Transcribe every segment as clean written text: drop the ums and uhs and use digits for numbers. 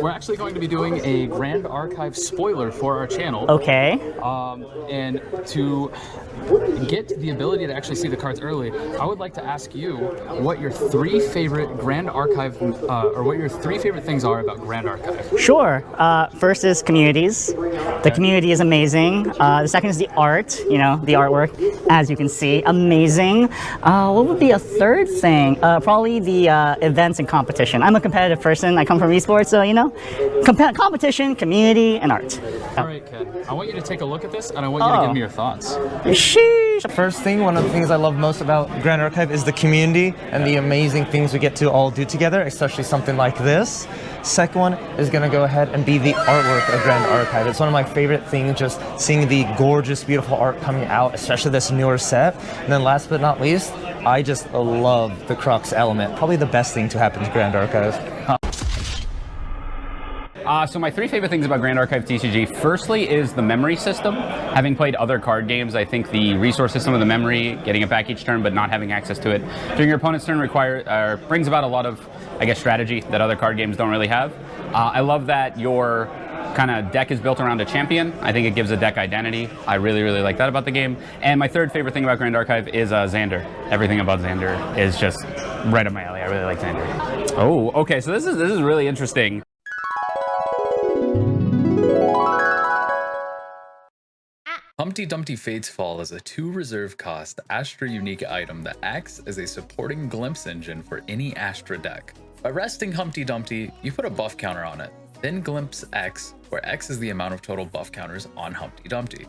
we're actually going to be doing a Grand Archive spoiler for our channel. Okay. And to get the ability to actually see the cards early, I would like to ask you what your 3 favorite Grand Archive, or what your 3 favorite things are about Grand Archive. Sure. First is communities. The community is amazing. The second is the art, you know, the artwork, as you can see, amazing. What would be a third thing? Probably the events and competition. I'm a competitive person. I come from esports, so, you know, competition, community, and art. All right, Ken, I want you to take a look at this, and I want you to give me your thoughts. Sheesh. First thing, one of the things I love most about Grand Archive is the community and the amazing things we get to all do together, especially something like this. Second one is going to go ahead and be the artwork of Grand Archive. It's one of my favorite things, just seeing the gorgeous, beautiful art coming out, especially this newer set. And then last but not least, I just love the Crux element. Probably the best thing to happen to Grand Archive. So my 3 favorite things about Grand Archive TCG, firstly is the memory system. Having played other card games, I think the resource system of the memory, getting it back each turn but not having access to it during your opponent's turn brings about a lot of, I guess, strategy that other card games don't really have. I love that your kind of deck is built around a champion. I think it gives a deck identity. I really, really like that about the game. And my 3rd favorite thing about Grand Archive is Xander. Everything about Xander is just right up my alley. I really like Xander. Oh, okay, so this is really interesting. Humpty Dumpty Fate's Fall is a 2 reserve cost Astra unique item that acts as a supporting glimpse engine for any Astra deck. By resting Humpty Dumpty, you put a buff counter on it, then glimpse X, where X is the amount of total buff counters on Humpty Dumpty.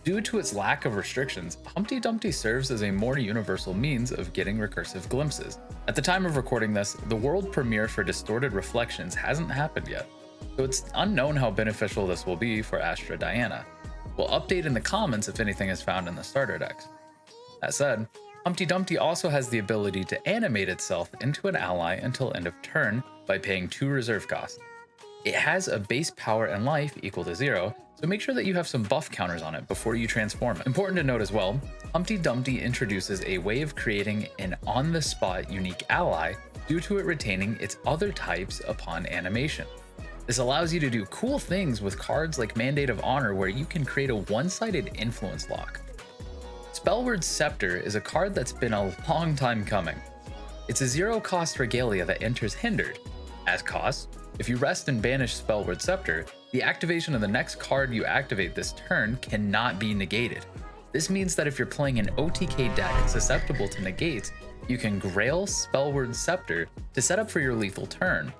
Due to its lack of restrictions, Humpty Dumpty serves as a more universal means of getting recursive glimpses. At the time of recording this, the world premiere for Distorted Reflections hasn't happened yet, so it's unknown how beneficial this will be for Astra Diana. We'll update in the comments if anything is found in the starter decks. That said, Humpty Dumpty also has the ability to animate itself into an ally until end of turn by paying 2 reserve costs. It has a base power and life equal to 0, so make sure that you have some buff counters on it before you transform it. Important to note as well, Humpty Dumpty introduces a way of creating an on-the-spot unique ally due to it retaining its other types upon animation. This allows you to do cool things with cards like Mandate of Honor, where you can create a one-sided influence lock. Spellword Scepter is a card that's been a long time coming. It's a 0-cost regalia that enters hindered. As cost, if you rest and banish Spellword Scepter, the activation of the next card you activate this turn cannot be negated. This means that if you're playing an OTK deck susceptible to negates, you can Grail Spellword Scepter to set up for your lethal turn.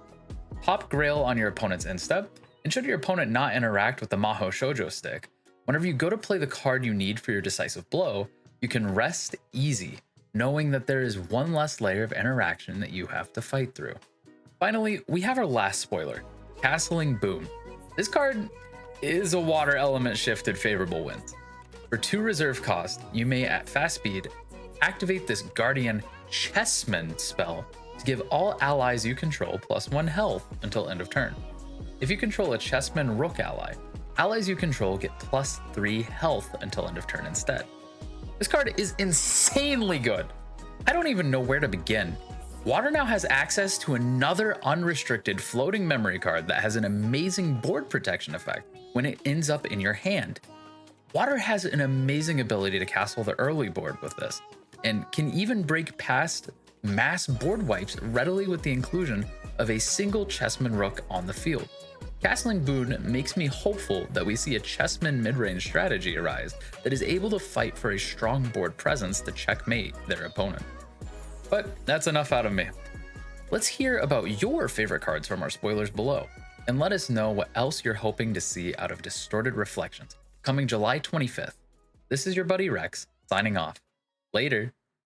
Pop Grail on your opponent's end step, and should your opponent not interact with the Maho Shoujo stick, whenever you go to play the card you need for your decisive blow, you can rest easy, knowing that there is one less layer of interaction that you have to fight through. Finally, we have our last spoiler, Castling Boom. This card is a water element shifted favorable winds. For 2 reserve cost, you may at fast speed activate this Guardian Chessman spell to give all allies you control +1 health until end of turn. If you control a Chessman Rook ally, allies you control get +3 health until end of turn instead. This card is insanely good. I don't even know where to begin. Water now has access to another unrestricted floating memory card that has an amazing board protection effect when it ends up in your hand. Water has an amazing ability to castle the early board with this, and can even break past mass board wipes readily with the inclusion of a single Chessman Rook on the field. Castling Boon makes me hopeful that we see a Chessman mid-range strategy arise that is able to fight for a strong board presence to checkmate their opponent. But that's enough out of me. Let's hear about your favorite cards from our spoilers below, and let us know what else you're hoping to see out of Distorted Reflections, coming July 25th. This is your buddy Rex, signing off. Later.